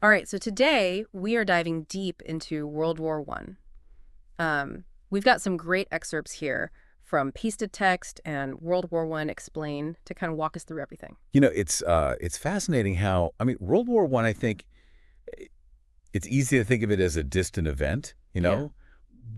All right, so today we are diving deep into World War One. We've got some great excerpts here from Pasted Text and World War One Explained to kind of walk us through everything. It's fascinating how, World War One, I think it's easy to think of it as a distant event, Yeah.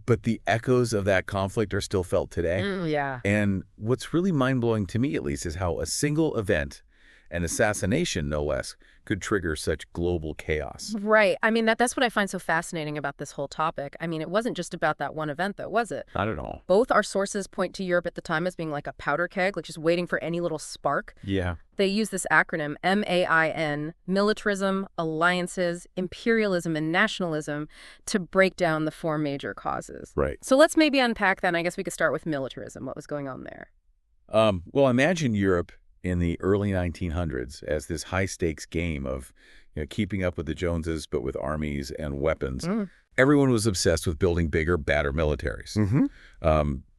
but the echoes of that conflict are still felt today. Yeah. And what's really mind-blowing to me, at least, is how a single event, an assassination no less, could trigger such global chaos. Right. I mean, that's what I find so fascinating about this whole topic. I mean, it wasn't just about that one event, though, was it? Not at all. Both our sources point to Europe at the time as being like a powder keg, like just waiting for any little spark. Yeah. They use this acronym, MAIN, militarism, alliances, imperialism, and nationalism, to break down the four major causes. Right. So let's maybe unpack that, and I guess we could start with militarism. What was going on there? Well, imagine Europe in the early 1900s as this high-stakes game of keeping up with the Joneses, but with armies and weapons. Everyone was obsessed with building bigger, badder militaries.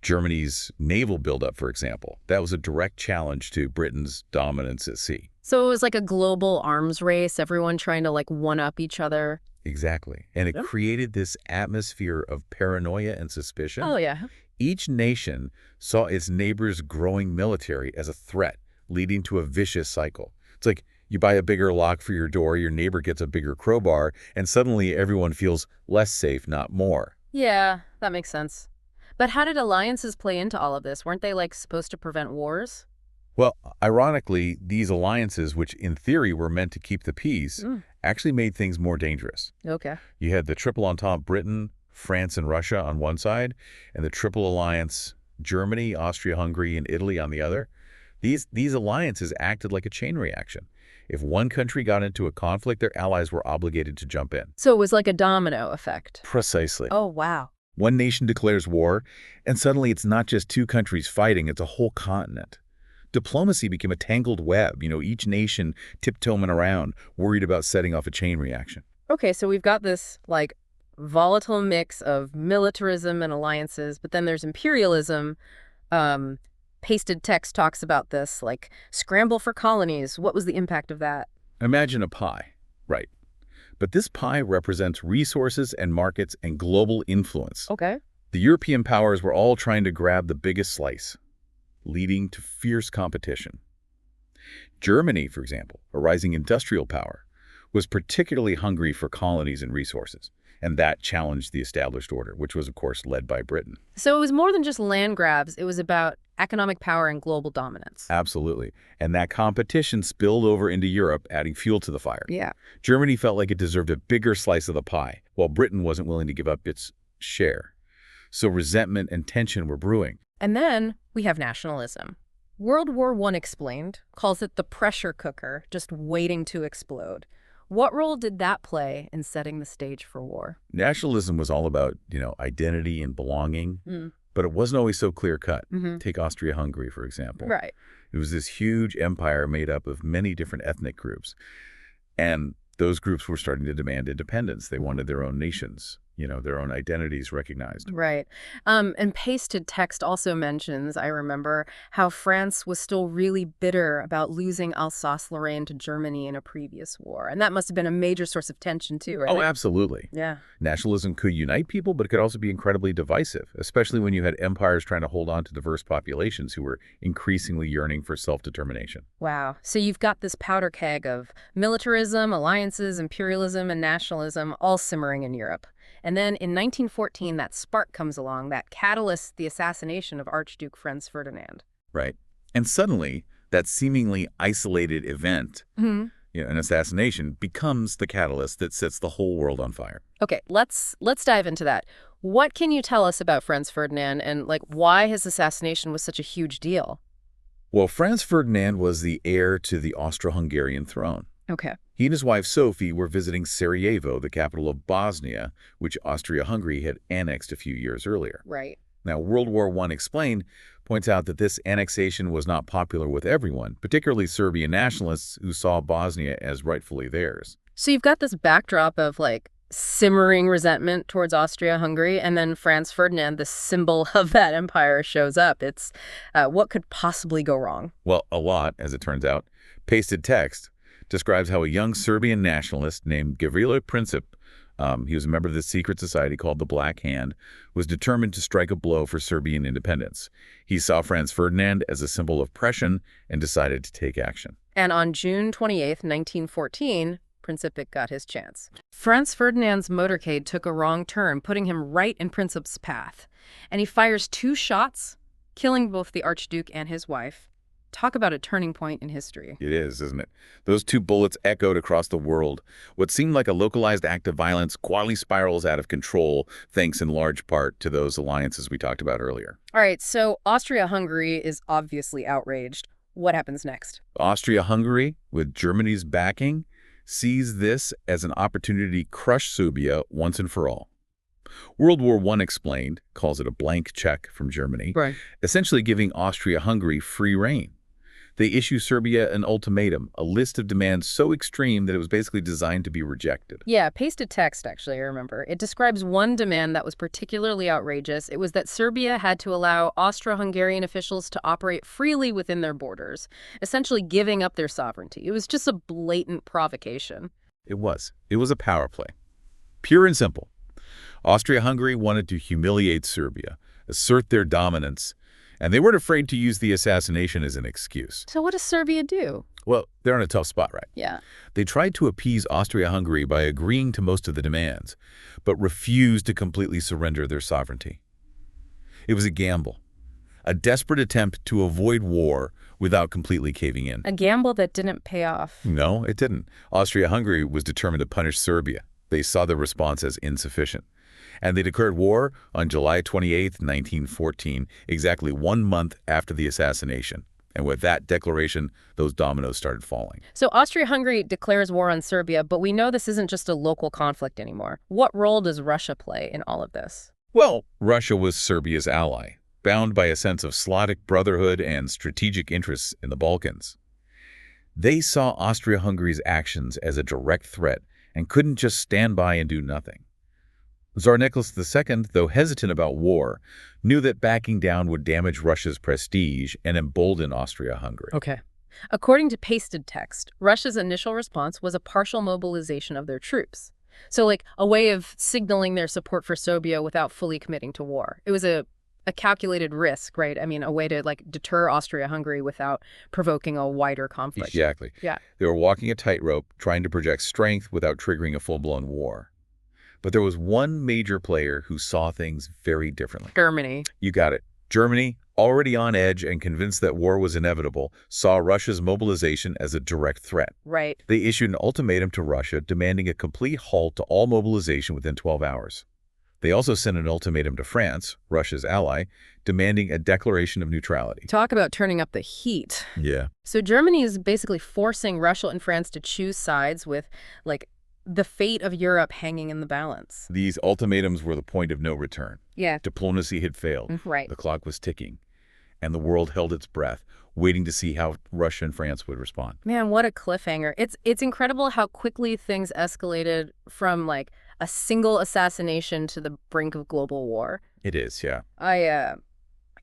Germany's naval buildup, for example, that was a direct challenge to Britain's dominance at sea. So it was like a global arms race, everyone trying to like one-up each other. Exactly. And it created this atmosphere of paranoia and suspicion. Oh, yeah. Each nation saw its neighbor's growing military as a threat, leading to a vicious cycle. It's like you buy a bigger lock for your door, your neighbor gets a bigger crowbar, and suddenly everyone feels less safe, not more. Yeah, that makes sense. But how did alliances play into all of this? Weren't they like supposed to prevent wars? Well, ironically, these alliances, which in theory were meant to keep the peace, actually made things more dangerous. Okay. You had the Triple Entente Britain, France, and Russia on one side, and the Triple Alliance Germany, Austria-Hungary, and Italy on the other. These alliances acted like a chain reaction. If one country got into a conflict, their allies were obligated to jump in. So it was like a domino effect. Precisely. Oh, wow. One nation declares war, and suddenly it's not just two countries fighting, it's a whole continent. Diplomacy became a tangled web, each nation tiptoeing around, worried about setting off a chain reaction. Okay, so we've got this like volatile mix of militarism and alliances, but then there's imperialism. Pasted Text talks about this, like scramble for colonies. What was the impact of that? Imagine a pie, right? But this pie represents resources and markets and global influence. Okay. The European powers were all trying to grab the biggest slice, leading to fierce competition. Germany, for example, a rising industrial power, was particularly hungry for colonies and resources, and that challenged the established order, which was, of course, led by Britain. So it was more than just land grabs. It was about economic power and global dominance. Absolutely. And that competition spilled over into Europe, adding fuel to the fire. Yeah. Germany felt like it deserved a bigger slice of the pie, while Britain wasn't willing to give up its share. So resentment and tension were brewing. And then we have nationalism. World War I Explained calls it the pressure cooker, just waiting to explode. What role did that play in setting the stage for war? Nationalism was all about, identity and belonging, but it wasn't always so clear-cut. Take Austria-Hungary, for example. Right. It was this huge empire made up of many different ethnic groups. And those groups were starting to demand independence. They wanted their own nations, their own identities recognized. Right. And Pasted Text also mentions, I remember, how France was still really bitter about losing Alsace-Lorraine to Germany in a previous war. And that must have been a major source of tension too, right? Oh, absolutely. Yeah. Nationalism could unite people, but it could also be incredibly divisive, especially when you had empires trying to hold on to diverse populations who were increasingly yearning for self-determination. Wow. So you've got this powder keg of militarism, alliances, imperialism, and nationalism all simmering in Europe. And then in 1914, that spark comes along, that catalyst, the assassination of Archduke Franz Ferdinand. Right. And suddenly, that seemingly isolated event, an assassination, becomes the catalyst that sets the whole world on fire. Okay, let's dive into that. What can you tell us about Franz Ferdinand and why his assassination was such a huge deal? Well, Franz Ferdinand was the heir to the Austro-Hungarian throne. Okay. He and his wife Sophie were visiting Sarajevo, the capital of Bosnia, which Austria-Hungary had annexed a few years earlier. Right. Now, World War I Explained points out that this annexation was not popular with everyone, particularly Serbian nationalists who saw Bosnia as rightfully theirs. So you've got this backdrop of simmering resentment towards Austria-Hungary, and then Franz Ferdinand, the symbol of that empire, shows up. It's what could possibly go wrong? Well, a lot, as it turns out. Pasted Text describes how a young Serbian nationalist named Gavrilo Princip, he was a member of this secret society called the Black Hand, was determined to strike a blow for Serbian independence. He saw Franz Ferdinand as a symbol of oppression and decided to take action. And on June 28, 1914, Princip got his chance. Franz Ferdinand's motorcade took a wrong turn, putting him right in Princip's path. And he fires 2 shots, killing both the Archduke and his wife. Talk about a turning point in history. It is, isn't it? Those 2 bullets echoed across the world. What seemed like a localized act of violence quietly spirals out of control, thanks in large part to those alliances we talked about earlier. All right, so Austria-Hungary is obviously outraged. What happens next? Austria-Hungary, with Germany's backing, sees this as an opportunity to crush Serbia once and for all. World War I Explained calls it a blank check from Germany, Right. essentially giving Austria-Hungary free rein. They issue Serbia an ultimatum, a list of demands so extreme that it was basically designed to be rejected. Yeah, pasted text, actually, I remember. It describes one demand that was particularly outrageous. It was that Serbia had to allow Austro-Hungarian officials to operate freely within their borders, essentially giving up their sovereignty. It was just a blatant provocation. It was. It was a power play. Pure and simple. Austria-Hungary wanted to humiliate Serbia, assert their dominance, and they weren't afraid to use the assassination as an excuse. So what does Serbia do? Well, they're in a tough spot, right? Yeah. They tried to appease Austria-Hungary by agreeing to most of the demands, but refused to completely surrender their sovereignty. It was a gamble, a desperate attempt to avoid war without completely caving in. A gamble that didn't pay off. No, it didn't. Austria-Hungary was determined to punish Serbia. They saw the response as insufficient. And they declared war on July 28, 1914, exactly 1 month after the assassination. And with that declaration, those dominoes started falling. So Austria-Hungary declares war on Serbia, but we know this isn't just a local conflict anymore. What role does Russia play in all of this? Well, Russia was Serbia's ally, bound by a sense of Slavic brotherhood and strategic interests in the Balkans. They saw Austria-Hungary's actions as a direct threat and couldn't just stand by and do nothing. Tsar Nicholas II, though hesitant about war, knew that backing down would damage Russia's prestige and embolden Austria-Hungary. Okay. According to pasted text, Russia's initial response was a partial mobilization of their troops. So like a way of signaling their support for Serbia without fully committing to war. It was a calculated risk, right? I mean, a way to like deter Austria-Hungary without provoking a wider conflict. Exactly. Yeah. They were walking a tightrope, trying to project strength without triggering a full-blown war. But there was one major player who saw things very differently. Germany. You got it. Germany, already on edge and convinced that war was inevitable, saw Russia's mobilization as a direct threat. Right. They issued an ultimatum to Russia demanding a complete halt to all mobilization within 12 hours. They also sent an ultimatum to France, Russia's ally, demanding a declaration of neutrality. Talk about turning up the heat. Yeah. So Germany is basically forcing Russia and France to choose sides with like the fate of Europe hanging in the balance. These ultimatums were the point of no return. Yeah. Diplomacy had failed. Right. The clock was ticking, and the world held its breath, waiting to see how Russia and France would respond. Man, what a cliffhanger. It's incredible how quickly things escalated from like a single assassination to the brink of global war. It is, yeah. I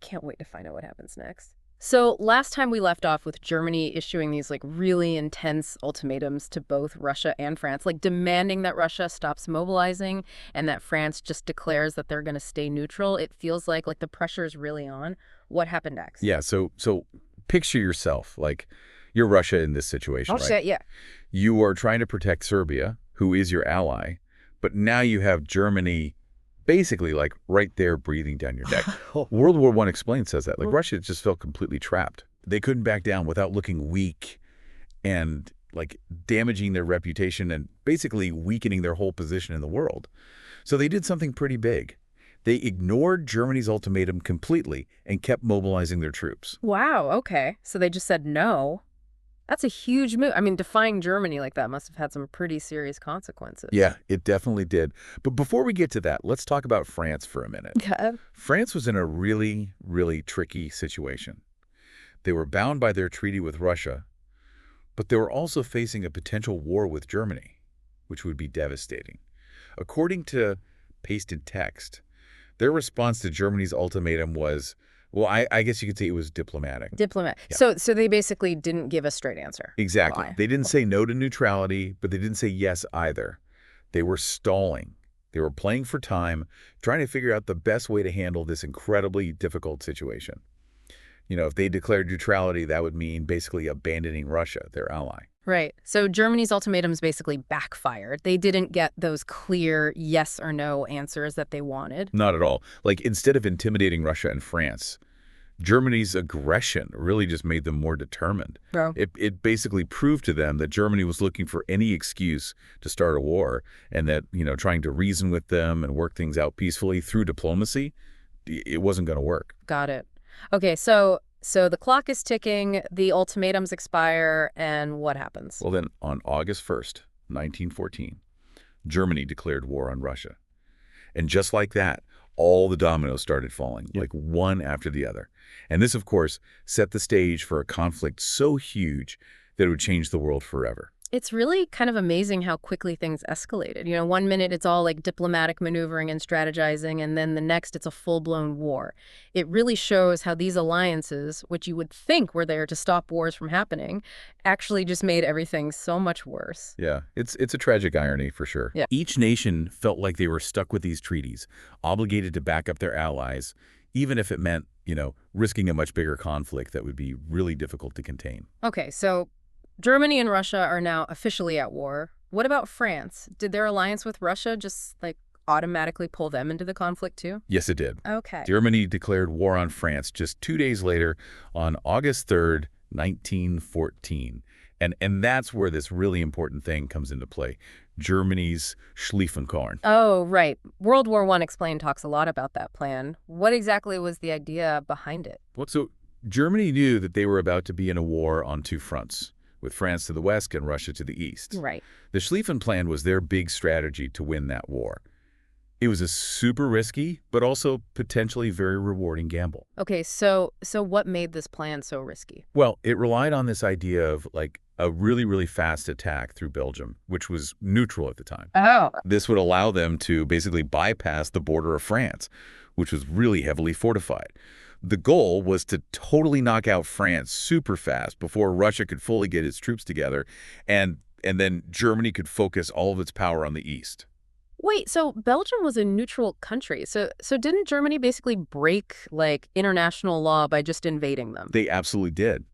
can't wait to find out what happens next. So last time we left off with Germany issuing these like really intense ultimatums to both Russia and France, like demanding that Russia stops mobilizing and that France just declares that they're going to stay neutral. It feels like the pressure is really on. What happened next? Yeah, so picture yourself, like you're Russia in this situation, right? Shit, yeah. You are trying to protect Serbia, who is your ally, but now you have Germany basically like right there breathing down your neck. World War I Explained says that. Like Russia just felt completely trapped. They couldn't back down without looking weak and like damaging their reputation and basically weakening their whole position in the world. So they did something pretty big. They ignored Germany's ultimatum completely and kept mobilizing their troops. Wow, okay. So they just said no. That's a huge move. I mean, defying Germany like that must have had some pretty serious consequences. Yeah, it definitely did. But before we get to that, let's talk about France for a minute. Okay. France was in a really, really tricky situation. They were bound by their treaty with Russia, but they were also facing a potential war with Germany, which would be devastating. According to pasted text, their response to Germany's ultimatum was Well, I guess you could say it was diplomatic. Diplomat. Yeah. So they basically didn't give a straight answer. Exactly. Why? They didn't say no to neutrality, but they didn't say yes either. They were stalling. They were playing for time, trying to figure out the best way to handle this incredibly difficult situation. If they declared neutrality, that would mean basically abandoning Russia, their ally. Right. So Germany's ultimatums basically backfired. They didn't get those clear yes or no answers that they wanted. Not at all. Like, instead of intimidating Russia and France, Germany's aggression really just made them more determined. Bro. It basically proved to them that Germany was looking for any excuse to start a war, and that, trying to reason with them and work things out peacefully through diplomacy, it wasn't going to work. Got it. Okay, so the clock is ticking, the ultimatums expire, and what happens? Well, then, on August 1st, 1914, Germany declared war on Russia. And just like that, all the dominoes started falling, like one after the other. And this, of course, set the stage for a conflict so huge that it would change the world forever. It's really kind of amazing how quickly things escalated. One minute it's all like diplomatic maneuvering and strategizing, and then the next it's a full-blown war. It really shows how these alliances, which you would think were there to stop wars from happening, actually just made everything so much worse. Yeah, it's a tragic irony for sure. Yeah. Each nation felt like they were stuck with these treaties, obligated to back up their allies, even if it meant, risking a much bigger conflict that would be really difficult to contain. Okay, so Germany and Russia are now officially at war. What about France? Did their alliance with Russia just, automatically pull them into the conflict, too? Yes, it did. Okay. Germany declared war on France just 2 days later on August 3rd, 1914. And that's where this really important thing comes into play. Germany's Schlieffen. Oh, right. World War I Explained talks a lot about that plan. What exactly was the idea behind it? So Germany knew that they were about to be in a war on two fronts, with France to the west and Russia to the east. Right. The Schlieffen Plan was their big strategy to win that war. It was a super risky, but also potentially very rewarding gamble. Okay, so what made this plan so risky? Well, it relied on this idea of, a really, really fast attack through Belgium, which was neutral at the time. Oh. This would allow them to basically bypass the border of France, which was really heavily fortified. The goal was to totally knock out France super fast before Russia could fully get its troops together, and then Germany could focus all of its power on the east. Wait, so Belgium was a neutral country. So didn't Germany basically break, international law by just invading them? They absolutely did.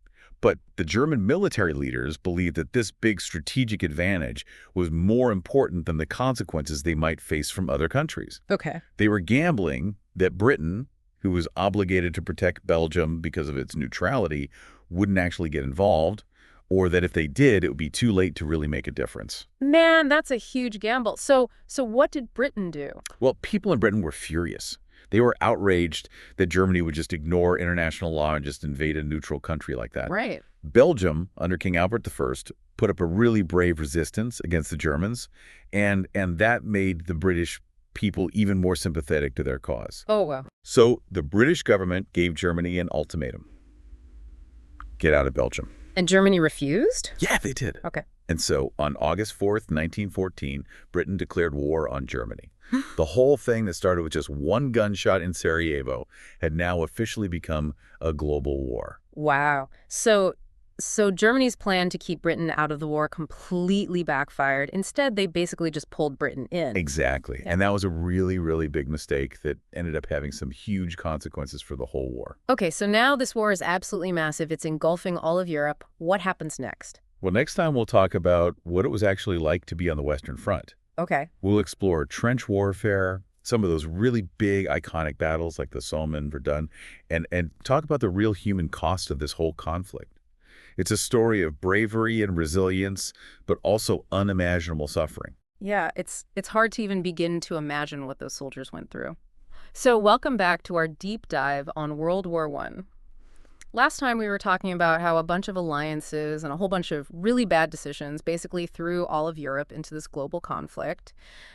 But the German military leaders believed that this big strategic advantage was more important than the consequences they might face from other countries. Okay. They were gambling that Britain, who was obligated to protect Belgium because of its neutrality, wouldn't actually get involved, or that if they did, it would be too late to really make a difference. Man, that's a huge gamble. So what did Britain do? Well, people in Britain were furious. They were outraged that Germany would just ignore international law and just invade a neutral country like that. Right. Belgium, under King Albert I, put up a really brave resistance against the Germans, and that made the British people even more sympathetic to their cause. Oh, wow. So the British government gave Germany an ultimatum. Get out of Belgium. And Germany refused? Yeah, they did. Okay. And so on August 4th, 1914, Britain declared war on Germany. The whole thing that started with just one gunshot in Sarajevo had now officially become a global war. Wow. So Germany's plan to keep Britain out of the war completely backfired. Instead, they basically just pulled Britain in. Exactly. Yeah. And that was a really, really big mistake that ended up having some huge consequences for the whole war. Okay, so now this war is absolutely massive. It's engulfing all of Europe. What happens next? Well, next time we'll talk about what it was actually like to be on the Western Front. Okay. We'll explore trench warfare, some of those really big, iconic battles like the Somme and Verdun, and talk about the real human cost of this whole conflict. It's a story of bravery and resilience, but also unimaginable suffering. Yeah, it's hard to even begin to imagine what those soldiers went through. So welcome back to our deep dive on World War I. Last time we were talking about how a bunch of alliances and a whole bunch of really bad decisions basically threw all of Europe into this global conflict.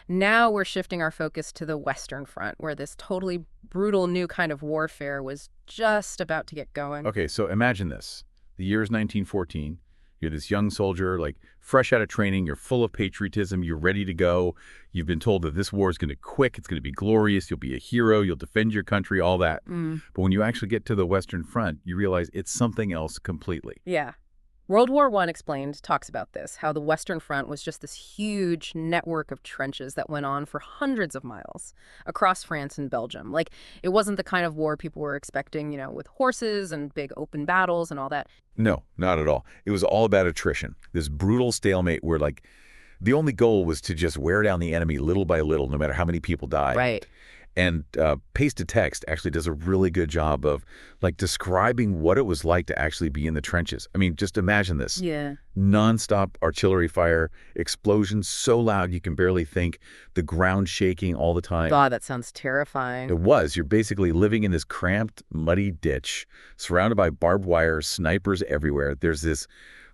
Now we're shifting our focus to the Western Front, where this totally brutal new kind of warfare was just about to get going. Okay, so imagine this. The year is 1914. You're this young soldier, like fresh out of training. You're full of patriotism. You're ready to go. You've been told that this war is going to quick. It's going to be glorious. You'll be a hero. You'll defend your country, all that. But when you actually get to the Western Front, you realize it's something else completely. Yeah. World War I Explained talks about this, how the Western Front was just this huge network of trenches that went on for hundreds of miles across France and Belgium. Like, it wasn't the kind of war people were expecting, with horses and big open battles and all that. No, not at all. It was all about attrition. This brutal stalemate where, like, the only goal was to just wear down the enemy little by little, no matter how many people died. Right. And Paste to Text actually does a really good job of, like, describing what it was like to actually be in the trenches. I mean, just imagine this. Yeah. Nonstop artillery fire, explosions so loud you can barely think, the ground shaking all the time. God, that sounds terrifying. It was. You're basically living in this cramped, muddy ditch, surrounded by barbed wire, snipers everywhere. There's this,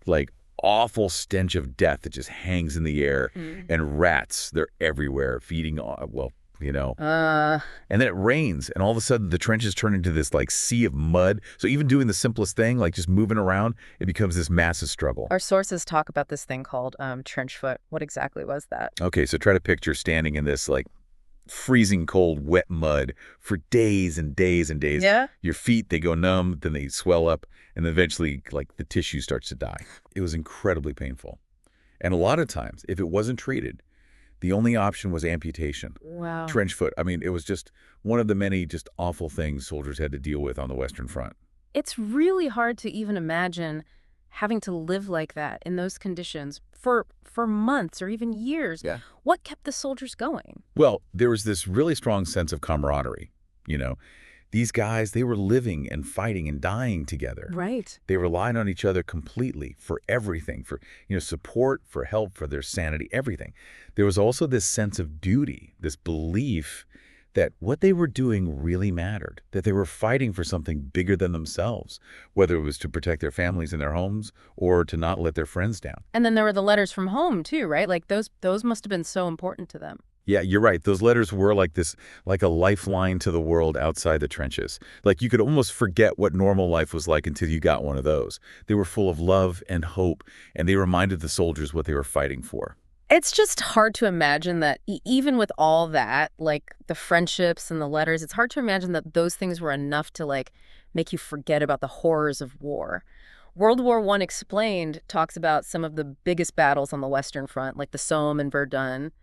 like, awful stench of death that just hangs in the air. And rats, they're everywhere, feeding on, well, and then it rains, and all of a sudden the trenches turn into this, like, sea of mud. So even doing the simplest thing, like just moving around, it becomes this massive struggle. Our sources talk about this thing called trench foot. What exactly was that? Okay, so try to picture standing in this, like, freezing cold, wet mud for days and days and days. Yeah? Your feet, they go numb, then they swell up, and then eventually, like, the tissue starts to die. It was incredibly painful. And a lot of times, if it wasn't treated, the only option was amputation. Wow. Trench foot. I mean, it was just one of the many just awful things soldiers had to deal with on the Western Front. It's really hard to even imagine having to live like that in those conditions for months or even years. Yeah. What kept the soldiers going? Well, there was this really strong sense of camaraderie. These guys, they were living and fighting and dying together. Right. They relied on each other completely for everything, for support, for help, for their sanity, everything. There was also this sense of duty, this belief that what they were doing really mattered, that they were fighting for something bigger than themselves, whether it was to protect their families and their homes or to not let their friends down. And then there were the letters from home too, right? Like those must have been so important to them. Yeah, you're right. Those letters were like this, like a lifeline to the world outside the trenches. Like you could almost forget what normal life was like until you got one of those. They were full of love and hope, and they reminded the soldiers what they were fighting for. It's just hard to imagine that even with all that, like the friendships and the letters, it's hard to imagine that those things were enough to like make you forget about the horrors of war. World War I Explained talks about some of the biggest battles on the Western Front, like the Somme and Verdun.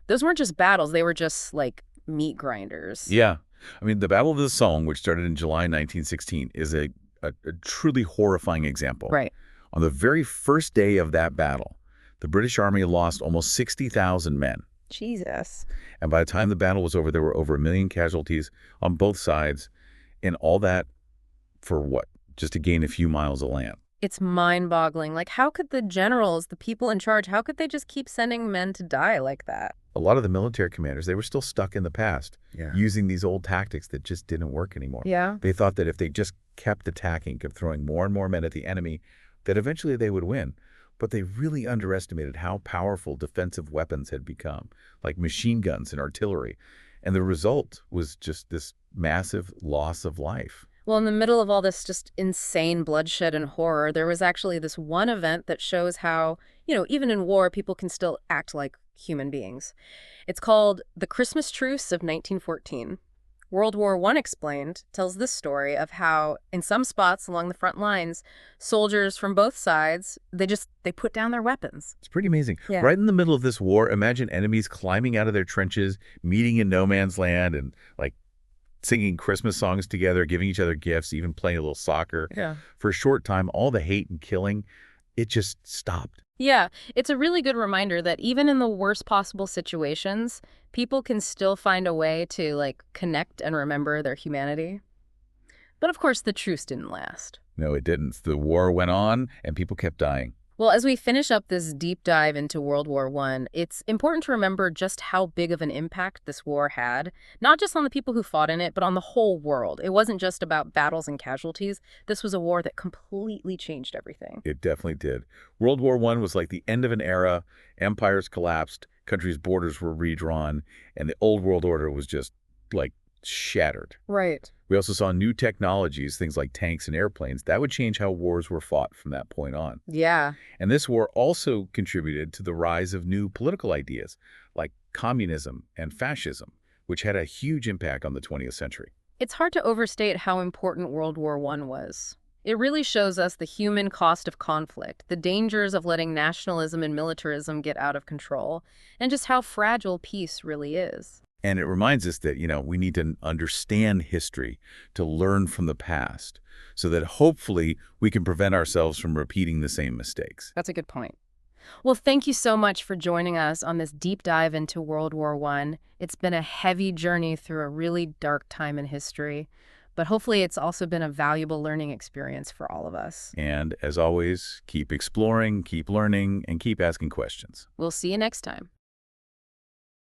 Those weren't just battles, they were just like meat grinders. Yeah. I mean, the Battle of the Somme, which started in July 1916, is a truly horrifying example. Right. On the very first day of that battle, the British Army lost almost 60,000 men. Jesus. And by the time the battle was over, there were over 1 million casualties on both sides. And all that for what? Just to gain a few miles of land. It's mind-boggling. Like, how could the generals, the people in charge, how could they just keep sending men to die like that? A lot of the military commanders, they were still stuck in the past, using these old tactics that just didn't work anymore. Yeah. They thought that if they just kept attacking, kept throwing more and more men at the enemy, that eventually they would win. But they really underestimated how powerful defensive weapons had become, like machine guns and artillery. And the result was just this massive loss of life. Well, in the middle of all this just insane bloodshed and horror, there was actually this one event that shows how, even in war, people can still act like human beings. It's called the Christmas Truce of 1914. World War I Explained tells this story of how, in some spots along the front lines, soldiers from both sides, they put down their weapons. It's pretty amazing. Yeah. Right in the middle of this war, imagine enemies climbing out of their trenches, meeting in no man's land, and like singing Christmas songs together, giving each other gifts, even playing a little soccer. Yeah. For a short time, all the hate and killing, it just stopped. Yeah, it's a really good reminder that even in the worst possible situations, people can still find a way to, like, connect and remember their humanity. But of course, the truce didn't last. No, it didn't. The war went on, and people kept dying. Well, as we finish up this deep dive into World War I, it's important to remember just how big of an impact this war had, not just on the people who fought in it, but on the whole world. It wasn't just about battles and casualties. This was a war that completely changed everything. It definitely did. World War I was like the end of an era. Empires collapsed, countries' borders were redrawn, and the old world order was just, like, shattered. Right. We also saw new technologies, things like tanks and airplanes, that would change how wars were fought from that point on. Yeah. And this war also contributed to the rise of new political ideas like communism and fascism, which had a huge impact on the 20th century. It's hard to overstate how important World War I was. It really shows us the human cost of conflict, the dangers of letting nationalism and militarism get out of control, and just how fragile peace really is. And it reminds us that, we need to understand history to learn from the past so that hopefully we can prevent ourselves from repeating the same mistakes. That's a good point. Well, thank you so much for joining us on this deep dive into World War I. It's been a heavy journey through a really dark time in history, but hopefully it's also been a valuable learning experience for all of us. And as always, keep exploring, keep learning, and keep asking questions. We'll see you next time.